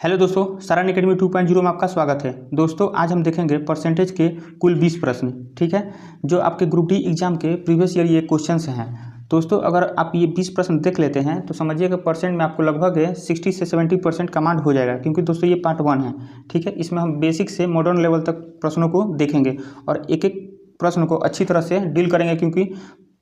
Hello दोस्तों, Saran academy 2.0 में आपका स्वागत है। दोस्तों आज हम देखेंगे परसेंटेज के कुल 20 प्रश्न, ठीक है, जो आपके ग्रुप डी एग्जाम के प्रीवियस ईयर ये क्वेश्चंस हैं। दोस्तों अगर आप ये 20 प्रश्न देख लेते हैं तो समझिए कि परसेंट में आपको लगभग 60 से 70% कमांड हो जाएगा, क्योंकि दोस्तों ये पार्ट 1 है, ठीक है। इसमें हम बेसिक से मॉडर्न लेवल तक प्रश्नों को देखेंगे और एक एक प्रश्न को अच्छी तरह से डील करेंगे, क्योंकि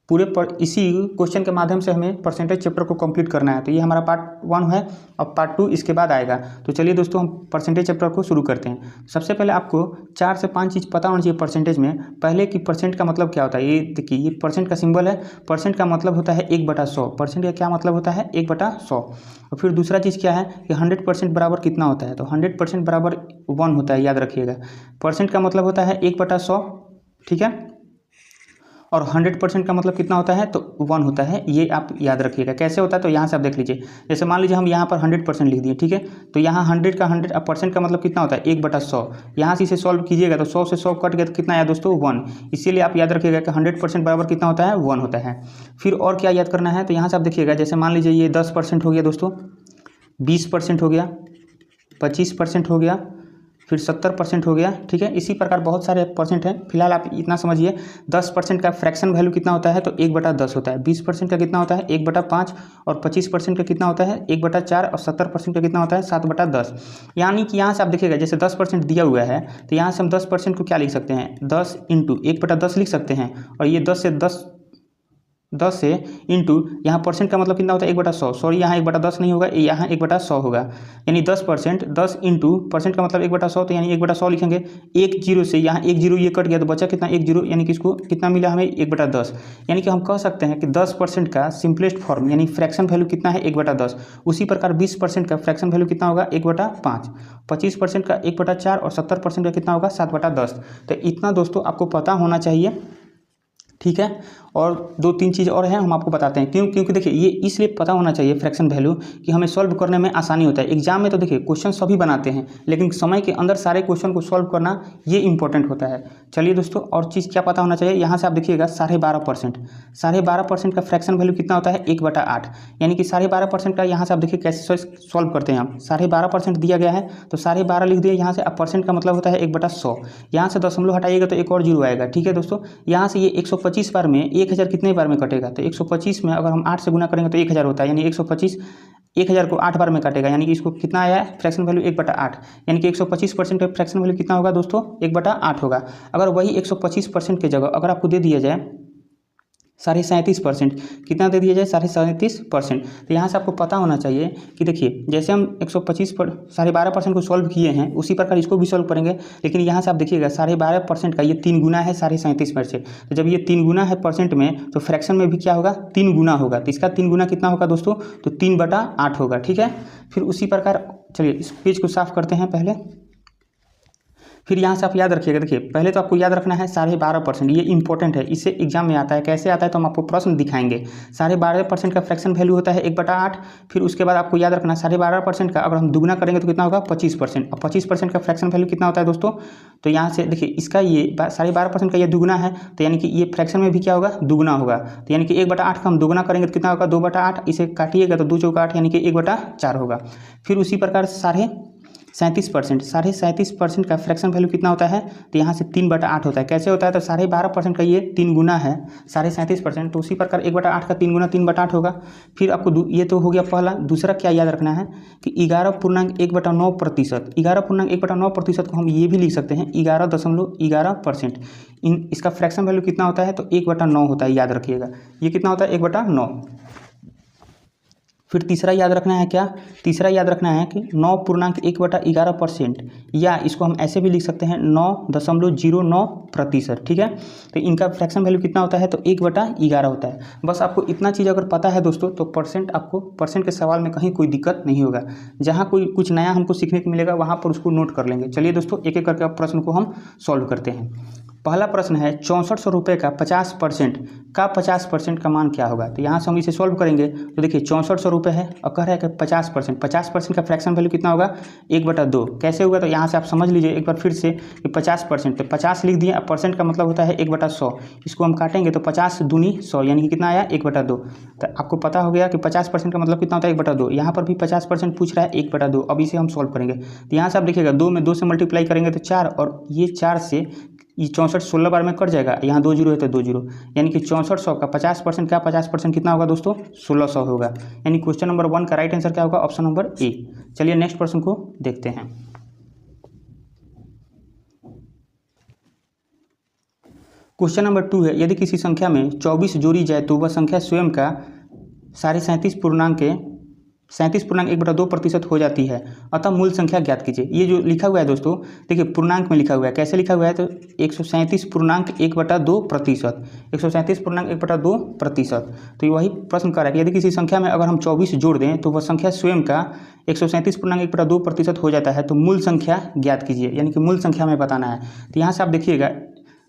पूरे इसी क्वेश्चन के माध्यम से हमें परसेंटेज चैप्टर को कंप्लीट करना है। तो ये हमारा पार्ट 1 है और पार्ट 2 इसके बाद आएगा। तो चलिए दोस्तों हम परसेंटेज चैप्टर को शुरू करते हैं। सबसे पहले आपको 4 से 5 चीज़ पता होना चाहिए परसेंटेज में। पहले कि परसेंट का मतलब क्या होता है, ये देखिए ये परसेंट का सिंबल है। परसेंट का मतलब होता है 1/100। परसेंट का क्या मतलब होता है 1/100। और फिर दूसरा चीज़ क्या है कि 100% बराबर कितना होता है, तो 100% बराबर 1 होता है, याद रखिएगा। परसेंट का मतलब होता है 1/100, ठीक है, और 100% का मतलब कितना होता है तो 1 होता है। ये आप याद रखिएगा। कैसे होता है तो यहाँ से आप देख लीजिए। जैसे मान लीजिए हम यहाँ पर 100% लिख दिए, ठीक है, तो यहाँ 100 का 100 अब परसेंट का मतलब कितना होता है 1/100। यहाँ से इसे सॉल्व कीजिएगा तो 100 से 100 कट गया तो कितना आया दोस्तों 1। इसीलिए आप याद रखिएगा कि 100% बराबर कितना होता है 1 होता है। फिर और क्या याद करना है तो यहाँ से आप देखिएगा, जैसे मान लीजिए ये 10% हो गया दोस्तों, 20% हो गया, 25% हो गया, फिर 70% हो गया, ठीक है। इसी प्रकार बहुत सारे परसेंट हैं। फिलहाल आप इतना समझिए 10% का फ्रैक्शन वैल्यू कितना होता है तो 1/10 होता है। 20% का कितना होता है 1/5 और 25% का कितना होता है 1/4 और 70% का कितना होता है 7/10। यानी कि यहाँ से आप देखिएगा जैसे 10% दिया हुआ है तो यहाँ से हम 10% को क्या लिख सकते हैं 10 × 1/10 लिख सकते हैं। और ये 10 से इंटू यहाँ परसेंट का मतलब कितना होता है 1/100। सॉरी यहाँ 1/10 नहीं होगा, यहाँ 1/100 होगा। यानी 10%, 10 इंटू परसेंट का मतलब 1/100, तो यानी 1/100 लिखेंगे। एक जीरो से यहाँ एक जीरो ये कट गया तो बचा कितना 1 जीरो, यानी कि इसको कितना मिला हमें 1/10। यानी कि हम कह सकते हैं कि 10% का सिंपलेस्ट फॉर्म यानी फ्रैक्शन वैल्यू कितना है 1/10। उसी प्रकार 20% का फ्रैक्शन वैल्यू कितना होगा 1/5, 25% का 1/4 और 70% का कितना होगा 7/10। तो इतना दोस्तों आपको पता होना चाहिए, ठीक है। और 2-3 चीज़ और हैं, हम आपको बताते हैं क्योंकि देखिए ये इसलिए पता होना चाहिए फ्रैक्शन वैल्यू कि हमें सॉल्व करने में आसानी होता है। एग्जाम में तो देखिए क्वेश्चन सभी बनाते हैं, लेकिन समय के अंदर सारे क्वेश्चन को सॉल्व करना ये इंपॉर्टेंट होता है। चलिए दोस्तों और चीज़ क्या पता होना चाहिए, यहाँ से आप देखिएगा 12.5%, 12.5% का फ्रैक्शन वैल्यू कितना होता है 1/8। यानी कि 12.5% का यहाँ से आप देखिए कैसे सॉल्व करते हैं हम। 12.5% दिया गया है तो 12.5 लिख दिए यहाँ से। अब परसेंट का मतलब होता है 1/100। यहाँ से दशमलव हटाइएगा तो एक और जीरो आएगा, ठीक है दोस्तों। यहाँ से ये 125 बार में 1000 कितने बार में कटेगा तो 125 में अगर हम 8 से गुना करेंगे तो 1000 होता है। यानी 125 1000 को 8 बार में काटेगा, यानी कि इसको कितना आया है फ्रैक्शन वैल्यू 1/8। यानी कि 125% का फ्रैक्शन वैल्यू कितना होगा दोस्तों 1/8 होगा। अगर वही 125% की जगह अगर आपको दे दिया जाए 37%, कितना दे दिया जाए 37%, तो यहाँ से आपको पता होना चाहिए कि देखिए जैसे हम 12.5% को सॉल्व किए हैं उसी प्रकार इसको भी सॉल्व करेंगे। लेकिन यहाँ से आप देखिएगा 12.5% का ये 3 गुना है 37.5%। तो जब ये 3 गुना है परसेंट में तो फ्रैक्शन में भी क्या होगा 3 गुना होगा। तो इसका 3 गुना कितना होगा दोस्तों तो 3/8 होगा, ठीक है। फिर उसी प्रकार चलिए इस पेज को साफ करते हैं पहले। फिर यहाँ से आप याद रखिएगा, देखिए पहले तो आपको याद रखना है 12.5%, ये इंपॉर्टेंट है, इससे एग्जाम में आता है। कैसे आता है तो हम आपको प्रश्न दिखाएंगे। 12.5% का फ्रैक्शन वैल्यू होता है 1/8। फिर उसके बाद आपको याद रखना 12.5% का अगर हम दुगना करेंगे तो कितना होगा 25%। और 25% का फ्रैक्शन वैल्यू कितना होता है दोस्तों, तो यहाँ से देखिए इसका ये 12.5% का ये दुगना है, तो यानी कि ये फ्रैक्शन में भी क्या होगा दुगना होगा। तो यानी कि 1/8 का हम दुगना करेंगे तो कितना होगा 2/8, इसे काटिएगा तो 2 चौका 8 यानी कि 1/4 होगा। फिर उसी प्रकार 37% का फ्रैक्शन वैल्यू कितना होता है तो यहाँ से 3/8 होता है। कैसे होता है तो 12.5% का ये 3 गुना है 37%, तो उसी प्रकार 1/8 का 3 गुना 3/8 होगा। फिर आपको ये तो हो गया पहला। दूसरा क्या याद रखना है कि 11.1/9%, 11.1/9% को हम ये भी लिख सकते हैं 11.11%। इसका फ्रैक्शन वैल्यू कितना होता है तो 1/9 होता है, याद रखिएगा ये कितना होता है 1/9। फिर तीसरा याद रखना है क्या, तीसरा याद रखना है कि 9.1/11%, या इसको हम ऐसे भी लिख सकते हैं 9.09%, ठीक है। तो इनका फ्रैक्शन वैल्यू कितना होता है तो 1/11 होता है। बस आपको इतना चीज़ अगर पता है दोस्तों तो परसेंट के सवाल में कहीं कोई दिक्कत नहीं होगा। जहाँ कोई कुछ नया हमको सीखने को मिलेगा वहाँ पर उसको नोट कर लेंगे। चलिए दोस्तों एक एक करके प्रश्न को हम सॉल्व करते हैं। पहला प्रश्न है 6400 रुपये का 50% का मान क्या होगा। तो यहाँ से हम इसे सॉल्व करेंगे। तो देखिए 6400 रुपये है और कह रहा है कि 50% का फ्रैक्शन वैल्यू कितना होगा 1/2। कैसे होगा, तो यहाँ से आप समझ लीजिए एक बार फिर से कि 50%, तो 50 लिख दिए। अब परसेंट का मतलब होता है 1/100। इसको हम काटेंगे तो 50 दूनी 100 यानी कि कितना आया 1/2। तो आपको पता हो गया कि 50% का मतलब कितना होता है 1/2। यहाँ पर भी 50% पूछ रहा है 1/2। अब इसे हम सॉल्व करेंगे। तो यहाँ से आप देखिएगा 2 में 2 से मल्टीप्लाई करेंगे तो 4, और ये 4 से ये 64 16 बार में कट जाएगा। यहाँ 2 जीरो है तो 2 जीरो, यानी कि 6400 का 50% का 50% कितना होगा दोस्तों 1600 होगा। यानी क्वेश्चन नंबर 1 का राइट आंसर क्या होगा, ऑप्शन नंबर ए। चलिए नेक्स्ट प्रश्न को देखते हैं। क्वेश्चन नंबर 2 है, यदि किसी संख्या में 24 जोड़ी जाए तो वह संख्या स्वयं का 37.1/2% हो जाती है, अतः मूल संख्या ज्ञात कीजिए। ये जो लिखा हुआ है दोस्तों, देखिए पूर्णांक में लिखा हुआ है। कैसे लिखा हुआ है, तो 137.1/2%, 137.1/2%। तो वही प्रश्न कर रहा है कि यदि किसी संख्या में अगर हम 24 जोड़ दें तो वह संख्या स्वयं का 137.1/2% हो जाता है, तो मूल संख्या ज्ञात कीजिए, यानी कि मूल संख्या में बताना है। तो यहाँ से आप देखिएगा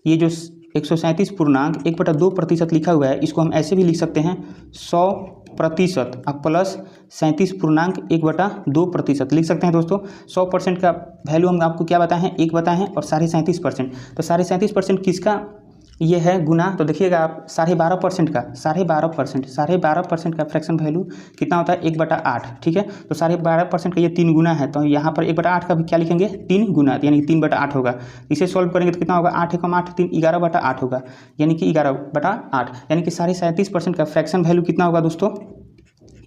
ये जो 137.1/2% लिखा हुआ है, इसको हम ऐसे भी लिख सकते हैं 100% अब प्लस 37.1/2% लिख सकते हैं दोस्तों। 100% का वैल्यू हम आपको क्या बताएं हैं 1 बताएं हैं, और 37.5%, तो 37.5% किसका ये है गुना। तो देखिएगा आप 12.5% का 12.5% का फ्रैक्शन वैल्यू कितना होता है 1/8। ठीक है, तो 12.5% का ये 3 गुना है, तो यहाँ पर 1/8 का भी क्या लिखेंगे 3 गुना, यानी कि 3/8 होगा। इसे सॉल्व करेंगे तो कितना होगा 8 × 8 3 11/8 होगा, यानी कि 11/8, यानी कि 37.5% का फ्रैक्शन वैल्यू कितना होगा दोस्तों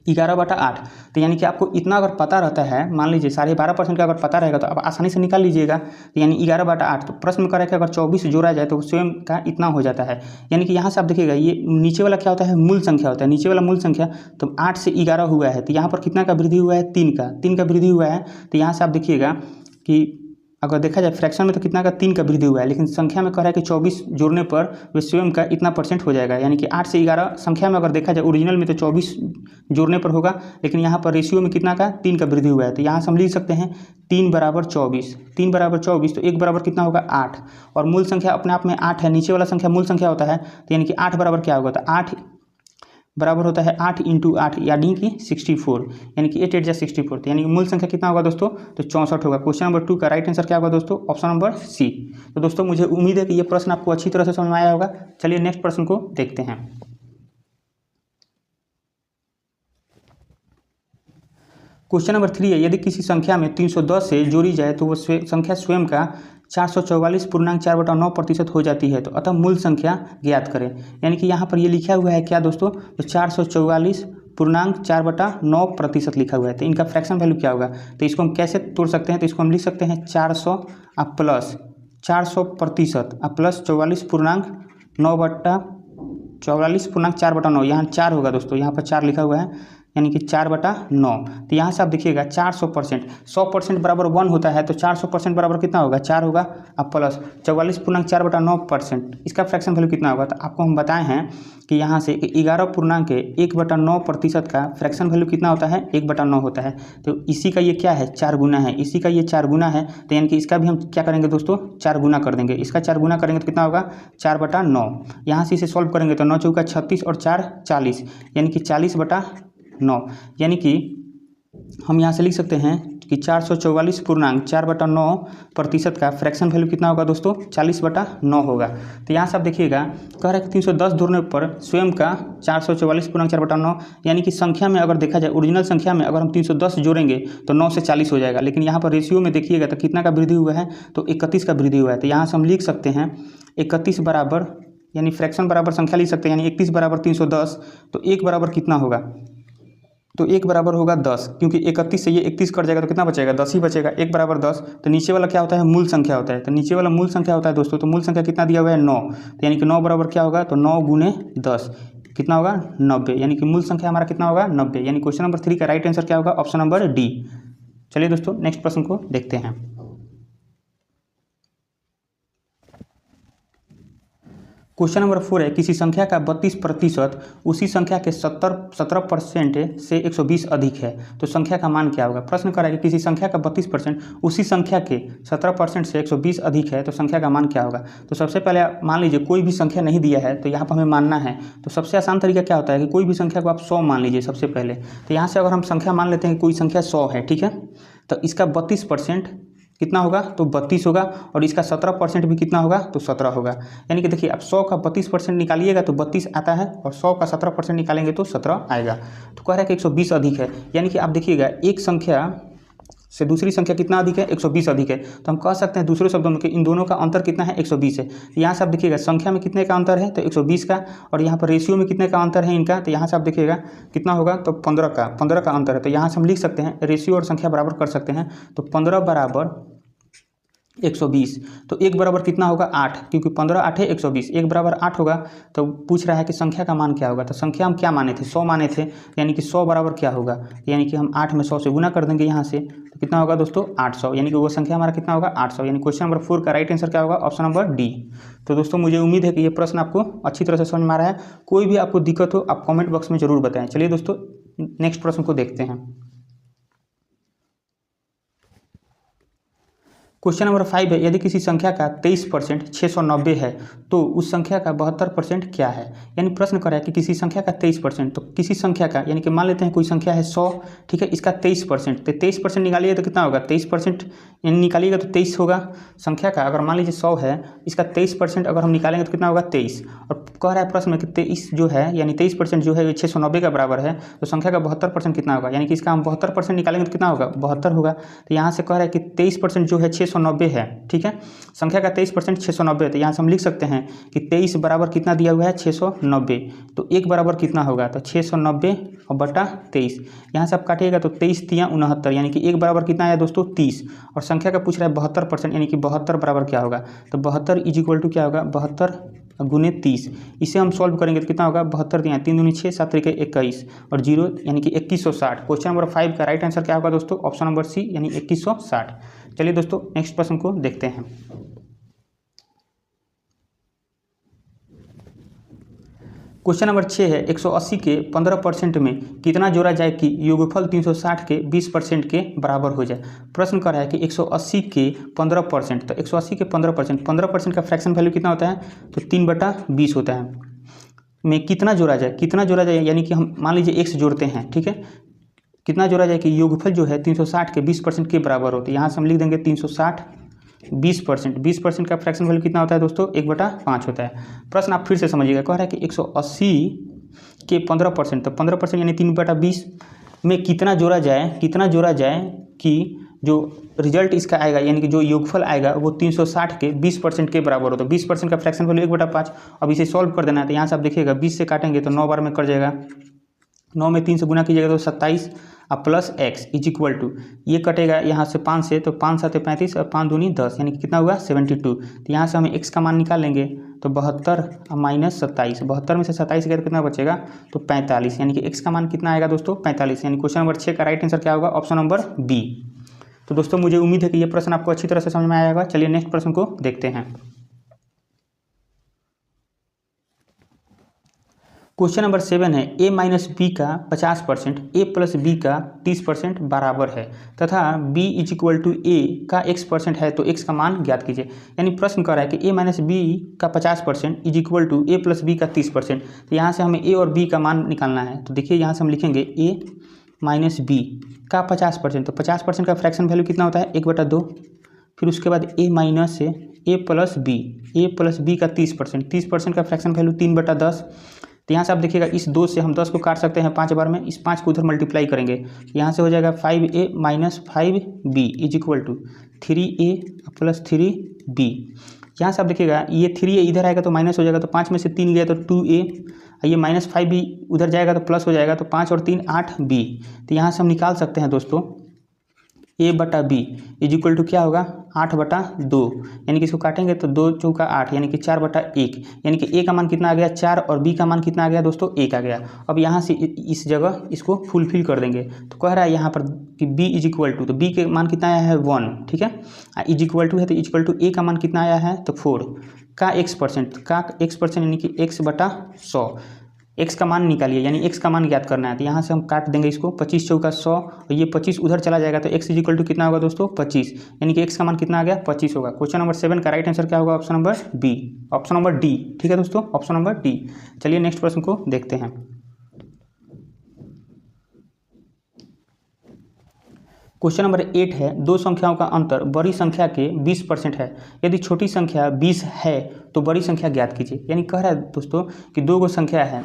11/8। तो यानी कि आपको इतना अगर पता रहता है, मान लीजिए 12.5% का अगर पता रहेगा तो आप आसानी से निकाल लीजिएगा। तो यानी 11/8। तो प्रश्न में कह रहा है कि अगर 24 जोड़ा जाए तो स्वयं का इतना हो जाता है। यानी कि यहाँ से आप देखिएगा ये नीचे वाला क्या होता है मूल संख्या होता है, नीचे वाला मूल संख्या। तो 8 से 11 हुआ है, तो यहाँ पर कितना का वृद्धि हुआ है 3 का वृद्धि हुआ है। तो यहाँ से आप देखिएगा कि अगर देखा जाए फ्रैक्शन में तो कितना का 3 का वृद्धि हुआ है, लेकिन संख्या में कह रहा है कि 24 जोड़ने पर वे स्वयं का इतना % हो जाएगा। यानी कि 8 से 11 संख्या में अगर देखा जाए ओरिजिनल में तो 24 जोड़ने पर होगा, लेकिन यहाँ पर रेशियो में कितना का 3 का वृद्धि हुआ है। तो यहाँ से हम लिख सकते हैं 3 = 24, 3 = 24, तो 1 बराबर कितना होगा 8, और मूल संख्या अपने आप में 8 है, नीचे वाला संख्या मूल संख्या होता है। तो यानी कि 8 बराबर क्या होगा, तो 8 बराबर होता है 8 × 8 यानी कि 64, यानी कि 8 × 8 = 64। तो यानी कि मूल संख्या कितना होगा दोस्तों, तो 64 होगा। क्वेश्चन नंबर 2 का राइट आंसर क्या होगा दोस्तों, ऑप्शन नंबर सी। तो दोस्तों मुझे उम्मीद है कि ये प्रश्न आपको अच्छी तरह से समझ में आया होगा। चलिए नेक्स्ट प्रश्न को देखते हैं। क्वेश्चन नंबर 3 है, यदि किसी संख्या में 310 से जोड़ी जाए तो वह संख्या स्वयं का 444.4/9% हो जाती है, तो अतः मूल संख्या ज्ञात करें। यानी कि यहाँ पर ये लिखा हुआ है क्या दोस्तों, तो 444.4/9% लिखा हुआ है। तो इनका फ्रैक्शन वैल्यू क्या होगा, तो इसको हम कैसे तोड़ सकते हैं, तो इसको हम लिख सकते हैं 400 प्लस 400% प्लस 44.9/4/9, यहाँ 4 होगा दोस्तों, यहाँ पर 4 लिखा हुआ है, यानी कि 4/9। तो यहाँ से आप देखिएगा 400%, 100% बराबर 1 होता है, तो 400% बराबर कितना होगा 4 होगा, अब प्लस 44.4/9%, इसका फ्रैक्शन वैल्यू कितना होगा। तो आपको हम बताए हैं कि यहाँ से 11.1/9% का फ्रैक्शन वैल्यू कितना होता है 1/9 होता है। तो इसी का ये क्या है 4 गुना है, इसी का ये 4 गुना है। तो यानी कि इसका भी हम क्या करेंगे दोस्तों 4 गुना कर देंगे, इसका 4 गुना करेंगे तो कितना होगा 4/9। यहाँ से इसे सॉल्व करेंगे तो 9 × 4 = 36 और 4 = 40, यानी कि 40/9। यानी कि हम यहाँ से लिख सकते हैं कि 444.4/9% का फ्रैक्शन वैल्यू कितना होगा दोस्तों 40/9 होगा। तो यहाँ से आप देखिएगा कह रहा है कि 310 जोड़ने पर स्वयं का 444.4/9, यानी कि संख्या में अगर देखा जाए ओरिजिनल संख्या में अगर हम 310 जोड़ेंगे तो 9 से 40 हो जाएगा, लेकिन यहाँ पर रेशियो में देखिएगा तो कितना का वृद्धि हुआ है, तो 31 का वृद्धि हुआ है। तो यहाँ से हम लिख सकते हैं 31 बराबर, यानी फ्रैक्शन बराबर संख्या लिख सकते हैं, यानी 31 बराबर 310, तो 1 बराबर कितना होगा, तो 1 बराबर होगा 10, क्योंकि 31 से ये 31 कट जाएगा तो कितना बचेगा 10 ही बचेगा, 1 बराबर 10। तो नीचे वाला क्या होता है मूल संख्या होता है, तो नीचे वाला मूल संख्या होता है दोस्तों, तो मूल संख्या कितना दिया हुआ है 9, तो यानी कि 9 बराबर क्या होगा, तो 9 × 10 कितना होगा 90, यानी कि मूल संख्या हमारा कितना होगा 90। यानी क्वेश्चन नंबर 3 का राइट आंसर क्या होगा, ऑप्शन नंबर डी। चलिए दोस्तों नेक्स्ट प्रश्न को देखते हैं। क्वेश्चन नंबर 4 है, किसी संख्या का 32% उसी संख्या के 17% से 120 अधिक है तो संख्या का मान क्या होगा। प्रश्न कर रहा है कि किसी संख्या का 32% उसी संख्या के 17% से 120 अधिक है तो संख्या का मान क्या होगा। तो सबसे पहले मान लीजिए कोई भी संख्या नहीं दिया है तो यहाँ पर हमें मानना है। तो सबसे आसान तरीका क्या होता है कि कोई भी संख्या को आप 100 मान लीजिए सबसे पहले। तो यहाँ से अगर हम संख्या मान लेते हैं कि कोई संख्या 100 है, ठीक है, तो इसका 32% कितना होगा तो 32 होगा और इसका 17% भी कितना होगा तो 17 होगा। यानी कि देखिए आप 100 का 32% निकालिएगा तो 32 आता है और 100 का 17% निकालेंगे तो 17 आएगा। तो कह रहा है कि 120 अधिक है, यानी कि आप देखिएगा एक संख्या से दूसरी संख्या कितना अधिक है 120 अधिक है। तो हम कह सकते हैं दूसरे शब्दों में कि इन दोनों का अंतर कितना है 120 है। यहाँ से आप देखिएगा संख्या में कितने का अंतर है तो 120 का, और यहाँ पर रेशियो में कितने का अंतर है इनका, तो यहाँ से आप देखिएगा कितना होगा तो 15 का अंतर है। तो यहाँ से हम लिख सकते हैं रेशियो और संख्या बराबर कर सकते हैं। तो 15 बराबर 120, तो 1 बराबर कितना होगा 8, क्योंकि 15 8 है 120, 1 बराबर 8 होगा। तो पूछ रहा है कि संख्या का मान क्या होगा। तो संख्या हम क्या माने थे 100 माने थे, यानी कि 100 बराबर क्या होगा, यानी कि हम 8 में 100 से गुना कर देंगे यहाँ से, तो कितना होगा दोस्तों 800, यानी कि वो संख्या हमारा कितना होगा 800। यानी क्वेश्चन नंबर 4 का राइट आंसर क्या होगा ऑप्शन नंबर डी। तो दोस्तों मुझे उम्मीद है कि ये प्रश्न आपको अच्छी तरह से समझ में आ रहा है। कोई भी आपको दिक्कत हो आप कॉमेंट बॉक्स में जरूर बताएं। चलिए दोस्तों नेक्स्ट प्रश्न को देखते हैं। क्वेश्चन नंबर 5 है, यदि किसी संख्या का 23% 690 है तो उस संख्या का 72% क्या है। यानी प्रश्न कर रहा है कि किसी संख्या का 23%, तो किसी संख्या का यानी कि मान लेते हैं कोई संख्या है 100, ठीक है, इसका 23%, तो 23% निकालिए तो कितना होगा 23% यानी निकालिएगा तो 23 होगा। संख्या का अगर मान लीजिए 100 है, इसका 23% अगर हम निकालेंगे तो कितना होगा 23। और कह रहा है प्रश्न में कि 23 जो है यानी 23% जो है 690 का बराबर है, तो संख्या का 72% कितना होगा, यानी कि इसका हम 72% निकालेंगे तो कितना होगा 72 होगा। तो यहाँ से कह रहा है कि 23% जो है 690 है, ठीक है, संख्या का 23% 690। तो यहाँ से हम लिख सकते हैं कि 23 बराबर कितना दिया हुआ है 690, तो 1 बराबर कितना होगा तो 690 और बटा 23। यहाँ से आप काटिएगा तो 23 तिया 69, यानी कि 1 बराबर कितना आया दोस्तों 30। और संख्या का पूछ रहा है 72%, यानी कि 72 बराबर क्या होगा, तो 72 इज इक्वल टू क्या होगा 72 गुने 30। इसे हम सॉल्व करेंगे तो कितना होगा 72 दिया 3 दूनी 6 7 3 21 और 0 यानी कि 2160। क्वेश्चन नंबर 5 का राइट आंसर क्या होगा दोस्तों ऑप्शन नंबर सी यानी 2160। चलिए दोस्तों नेक्स्ट प्रश्न को देखते हैं। क्वेश्चन नंबर 6 है, 180 के 15% में कितना जोड़ा जाए कि योगफल 360 के 20% के बराबर हो जाए। प्रश्न कर रहा है कि 180 के 15%, तो 180 के 15% का फ्रैक्शन वैल्यू कितना होता है तो 3/20 होता है, में कितना जोड़ा जाए यानी कि हम मान लीजिए x जोड़ते हैं, ठीक है, कितना जोड़ा जाए कि योगफल जो है 360 के 20% के बराबर होते हैं। यहाँ से हम लिख देंगे 360 20% का फ्रैक्शन वैल्यू कितना होता है दोस्तों 1/5 होता है। प्रश्न आप फिर से समझिएगा, कह रहा है कि 180 के 15%, तो 15% यानी 3/20 में कितना जोड़ा जाए कि जो रिजल्ट इसका आएगा यानी कि जो योगफल आएगा वो 360 के 20% के बराबर होता है। 20% का फ्रैक्शन वैल्यू 1/5। अब इसे सॉल्व कर देना है, तो यहाँ से आप देखिएगा 20 से काटेंगे तो 9 बार में कट जाएगा, 9 में 3 से गुना कीजिएगा तो 27 अब plus x is equal to ये कटेगा यहाँ से 5 से, तो 5 7 35 और 5 दूनी 10 यानी कि कितना हुआ 72। तो यहाँ से हमें x का मान निकाल लेंगे तो 72 माइनस 27, 72 में से 27 गया तो कितना बचेगा तो 45, यानी कि x का मान कितना आएगा दोस्तों 45। यानी क्वेश्चन नंबर 6 का राइट आंसर क्या होगा ऑप्शन नंबर बी। तो दोस्तों मुझे उम्मीद है कि ये प्रश्न आपको अच्छी तरह से समझ में आएगा। चलिए नेक्स्ट प्रश्न को देखते हैं। क्वेश्चन नंबर 7 है, a माइनस बी का 50% a प्लस बी का 30% बराबर है तथा b is equal to a का x% है तो x का मान ज्ञात कीजिए। यानी प्रश्न कर रहा है कि a माइनस बी का 50% is equal to a plus B का 30%। तो यहाँ से हमें a और b का मान निकालना है। तो देखिए यहाँ से हम लिखेंगे a माइनस बी का 50%, तो 50% का फ्रैक्शन वैल्यू कितना होता है 1/2। फिर उसके बाद a माइनस से a प्लस बी का 30% का फ्रैक्शन वैल्यू 3/10। तो यहाँ से आप देखिएगा इस 2 से हम 10 को काट सकते हैं 5 बार में, इस 5 को उधर मल्टीप्लाई करेंगे, यहाँ से हो जाएगा 5a minus 5b is equal to 3a plus 3b। यहाँ से आप देखिएगा ये 3a इधर आएगा तो माइनस हो जाएगा, तो 5 में से 3 लिया तो 2a, ये माइनस 5b उधर जाएगा तो प्लस हो जाएगा, तो 5 और 3 8b। तो यहाँ से हम निकाल सकते हैं दोस्तों a/b इज इक्वल टू क्या होगा 8/2, यानी कि इसको काटेंगे तो 2 चौका 8 यानी कि 4/1, यानी कि a का मान कितना आ गया 4 और b का मान कितना आ गया दोस्तों 1 आ गया। अब यहाँ से इस जगह इसको फुलफिल कर देंगे, तो कह रहा है यहाँ पर कि b इज इक्वल टू, तो b के मान कितना आया है 1, ठीक है, इज इक्वल टू है तो इज इक्वल टू a का मान कितना आया है तो 4, का एक्स परसेंट यानी कि एक्स बटा 100। एक्स का मान निकालिए, यानी एक्स का मान ज्ञात करना है। तो यहाँ से हम काट देंगे इसको, 25 चौका 100 और ये 25 उधर चला जाएगा तो एक्स इक्वल टू कितना होगा दोस्तों 25, यानी कि एक्स का मान कितना आ गया 25 होगा। क्वेश्चन नंबर 7 का राइट आंसर क्या होगा? Option number B, option number D. ठीक है दोस्तों, ऑप्शन नंबर डी। चलिए नेक्स्ट प्रश्न को देखते हैं। क्वेश्चन नंबर 8 है, दो संख्याओं का अंतर बड़ी संख्या के 20% है। यदि छोटी संख्या 20 है तो बड़ी संख्या ज्ञात कीजिए। यानी कह रहा है दोस्तों कि दो गो संख्या है,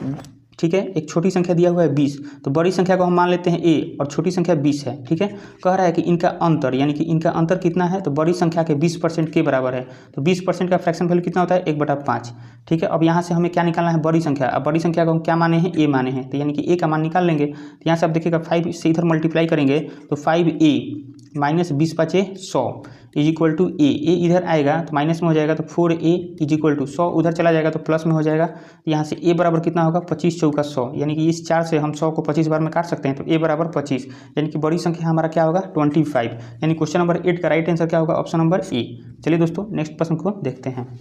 ठीक है, एक छोटी संख्या दिया हुआ है 20, तो बड़ी संख्या को हम मान लेते हैं a और छोटी संख्या 20 है। ठीक है, कह रहा है कि इनका अंतर, यानी कि इनका अंतर कितना है? तो बड़ी संख्या के 20% के बराबर है। तो 20% का फ्रैक्शन वैल्यू कितना होता है? 1/5। ठीक है, अब यहाँ से हमें क्या निकालना है? बड़ी संख्या। अब बड़ी संख्या को हम क्या माने हैं? a माने हैं, तो यानी कि a का मान निकाल लेंगे। तो यहाँ से आप देखिएगा 5 से इधर मल्टीप्लाई करेंगे तो 5a minus 20 × 100 is equal to a इधर आएगा तो माइनस में हो जाएगा, तो 4a इज इक्वल टू 100 उधर चला जाएगा तो प्लस में हो जाएगा। तो यहाँ से a बराबर कितना होगा? 25 चौका 100, यानी कि इस 4 से हम 100 को 25 बार में काट सकते हैं, तो a बराबर 25, यानी कि बड़ी संख्या हमारा क्या होगा? 25। यानी क्वेश्चन नंबर 8 का राइट आंसर क्या होगा? Option number A. चलिए दोस्तों नेक्स्ट प्रश्न को देखते हैं।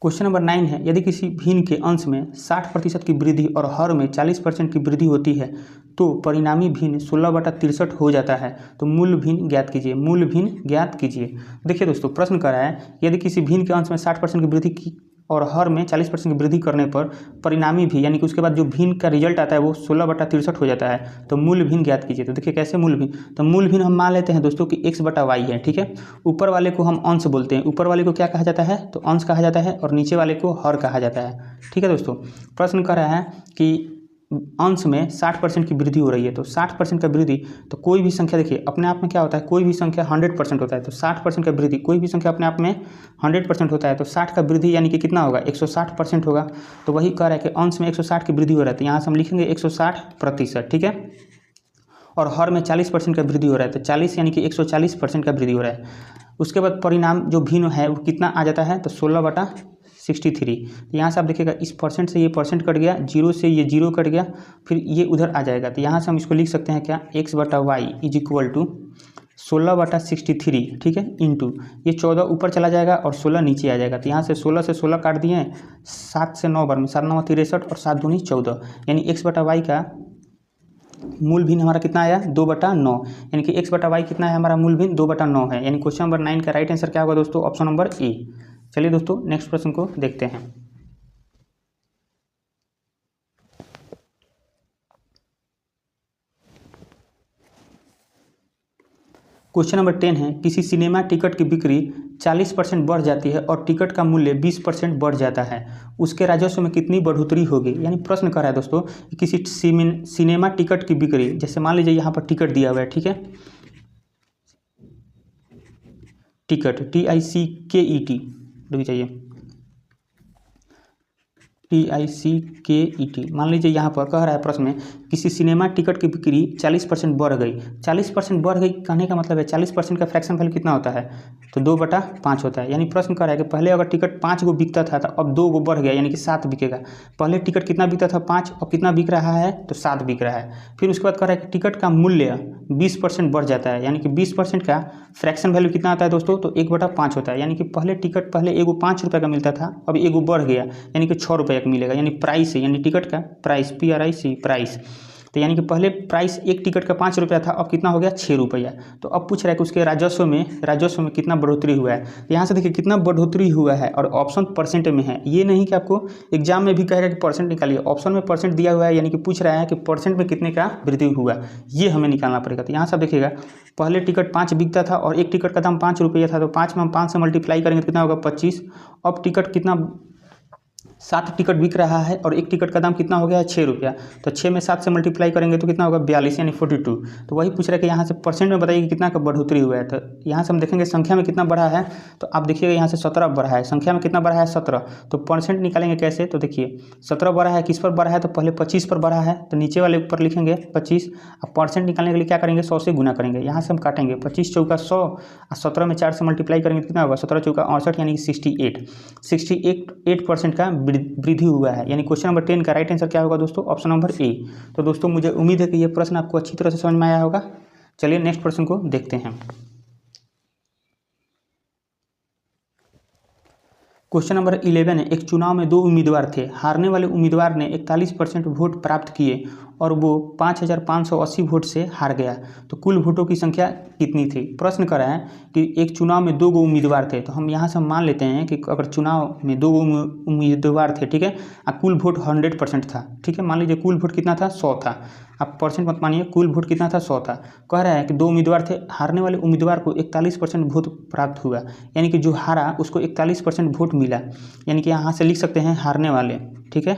क्वेश्चन नंबर 9 है, यदि किसी भिन्न के अंश में 60% की वृद्धि और हर में 40% की वृद्धि होती है तो परिणामी भिन्न 16/63 हो जाता है, तो मूल भिन्न ज्ञात कीजिए। मूल भिन्न ज्ञात कीजिए। देखिए दोस्तों प्रश्न कर रहा है, यदि किसी भिन्न के अंश में 60% की वृद्धि की और हर में 40% की वृद्धि करने पर परिणामी भी, यानी कि उसके बाद जो भिन्न का रिजल्ट आता है वो 16/63 हो जाता है, तो मूल भिन्न ज्ञात कीजिए। तो देखिए कैसे मूल भिन्न? तो मूल भिन्न हम मान लेते हैं दोस्तों कि x/y है। ठीक है, ऊपर वाले को हम अंश बोलते हैं, ऊपर वाले को क्या कहा जाता है? तो अंश कहा जाता है, और नीचे वाले को हर कहा जाता है। ठीक है दोस्तों, प्रश्न कर रहा है कि अंश में 60% की वृद्धि हो रही है, तो 60% का वृद्धि, तो कोई भी संख्या देखिए अपने आप में क्या होता है? कोई भी संख्या 100% होता है, तो 60% का वृद्धि, कोई भी संख्या अपने आप में 100% होता है, तो 60 का वृद्धि यानी कि कितना होगा? 160% होगा। तो वही कह रहा है कि अंश में 160 की वृद्धि हो रहा है, तो यहाँ से हम लिखेंगे 160%। ठीक है, और हर में 40% का वृद्धि हो रहा है, तो 40 यानी कि 140% का वृद्धि हो रहा है। उसके बाद परिणाम जो भिन्न है वो कितना आ जाता है? तो 16/63। यहाँ से आप देखिएगा इस परसेंट से ये परसेंट कट गया, 0 से ये 0 कट गया, फिर ये उधर आ जाएगा। तो यहाँ से हम इसको लिख सकते हैं क्या? x/y is equal to 16/63। ठीक है, इंटू ये 14 ऊपर चला जाएगा और 16 नीचे आ जाएगा। तो यहाँ से 16 से 16 काट दिए, 7 से 9 बार में, 7 9 63 और 7 दूनी 14, यानी x/y का मूल भिन्न हमारा कितना आया? 2/9, यानी कि x/y कितना है हमारा? मूल भिन्न 2/9 है। यानी क्वेश्चन नंबर 9 का राइट आंसर क्या होगा दोस्तों? Option number A. चलिए दोस्तों नेक्स्ट प्रश्न को देखते हैं। क्वेश्चन नंबर 10 है, किसी सिनेमा टिकट की बिक्री 40% बढ़ जाती है और टिकट का मूल्य 20% बढ़ जाता है, उसके राजस्व में कितनी बढ़ोतरी होगी? यानी प्रश्न कर रहा है दोस्तों कि किसी सिनेमा टिकट की बिक्री, जैसे मान लीजिए यहाँ पर टिकट दिया हुआ है, ठीक है, टिकट TICKET, रुक जाइए, TICKET, मान लीजिए यहाँ पर कह रहा है प्रश्न में किसी सिनेमा टिकट की बिक्री 40% बढ़ गई। 40% बढ़ गई कहने का मतलब है 40% का फ्रैक्शन वैल्यू कितना होता है? तो 2/5 होता है। यानी प्रश्न कर रहा है कि पहले अगर टिकट 5 गो बिकता था तो अब 2 गो बढ़ गया, यानी कि 7 बिकेगा। पहले टिकट कितना बिकता था? 5, अब कितना बिक रहा है? तो 7 बिक रहा है। फिर उसके बाद कह रहा है कि टिकट का मूल्य 20% बढ़ जाता है, यानी कि 20% का फ्रैक्शन वैल्यू कितना आता है दोस्तों? तो 1/5 होता है। यानी कि पहले टिकट पहले एगो 5 रुपये का मिलता था, अब एगो बढ़ गया, यानी कि 6 रुपये का मिलेगा। यानी प्राइस है, यानी टिकट का प्राइस, PRIC प्राइस। तो यानी कि पहले प्राइस एक टिकट का 5 रुपया था, अब कितना हो गया? 6 रुपया। तो अब पूछ रहा है कि उसके राजस्व में कितना बढ़ोतरी हुआ है। तो यहाँ से देखिए कितना बढ़ोतरी हुआ है, और ऑप्शन परसेंट में है। ये नहीं कि आपको एग्जाम में भी कहेगा कि परसेंट निकालिए, ऑप्शन में परसेंट दिया हुआ है, यानी कि पूछ रहा है कि परसेंट में कितने का वृद्धि हुआ, ये हमें निकालना पड़ेगा। तो यहाँ से आप देखिएगा पहले टिकट 5 बिकता था और एक टिकट का दाम 5 रुपया था, तो 5 में हम 5 से मल्टीप्लाई करेंगे तो कितना होगा? 25। अब टिकट कितना 7 टिकट बिक रहा है और एक टिकट का दाम कितना हो गया है? 6 रुपया। तो 6 में 7 से मल्टीप्लाई करेंगे तो कितना होगा? 42, यानी 42। तो वही पूछ रहा है कि यहाँ से परसेंट में बताइए कि कितना का बढ़ोतरी हुआ है। तो यहाँ से हम देखेंगे संख्या में कितना बढ़ा है, तो आप देखिएगा यहाँ से 17 बढ़ा है, संख्या में कितना बढ़ा है? 17। तो परसेंट निकालेंगे कैसे? तो देखिए 17 बढ़ा है, किस पर बढ़ा है? तो पहले 25 पर बढ़ा है, तो नीचे वाले ऊपर लिखेंगे 25। अब परसेंट निकालने के लिए क्या करेंगे? 100 से गुना करेंगे। यहाँ से हम काटेंगे 25 चौका 100 और 17 में 4 से मल्टीप्लाई करेंगे तो कितना होगा? 17 चौका 68, यानी कि 68% का वृद्धि हुआ है। यानी क्वेश्चन नंबर 10 का राइट आंसर क्या होगा दोस्तों? Option number A. तो दोस्तों मुझे उम्मीद है कि ये प्रश्न आपको अच्छी तरह से समझ में आया होगा। चलिए नेक्स्ट प्रश्न को देखते हैं। क्वेश्चन नंबर 11 है, एक चुनाव में 2 उम्मीदवार थे। हारने वाले उम्मीदवार ने 41% वोट प्राप्त किए और वो 5580 वोट से हार गया, तो कुल वोटों की संख्या कितनी थी। प्रश्न कर रहा है कि एक चुनाव में 2 उम्मीदवार थे, तो हम यहाँ से मान लेते हैं कि अगर चुनाव में 2 उम्मीदवार थे, ठीक है, कुल वोट 100% था, ठीक है, मान लीजिए कुल वोट कितना था, 100 था। आप परसेंट मत मानिए, कुल वोट कितना था, 100 था। कह रहा है कि 2 उम्मीदवार थे, हारने वाले उम्मीदवार को 41% वोट प्राप्त हुआ, यानी कि जो हारा उसको 41% वोट मिला, यानी कि यहाँ से लिख सकते हैं हारने वाले, ठीक है,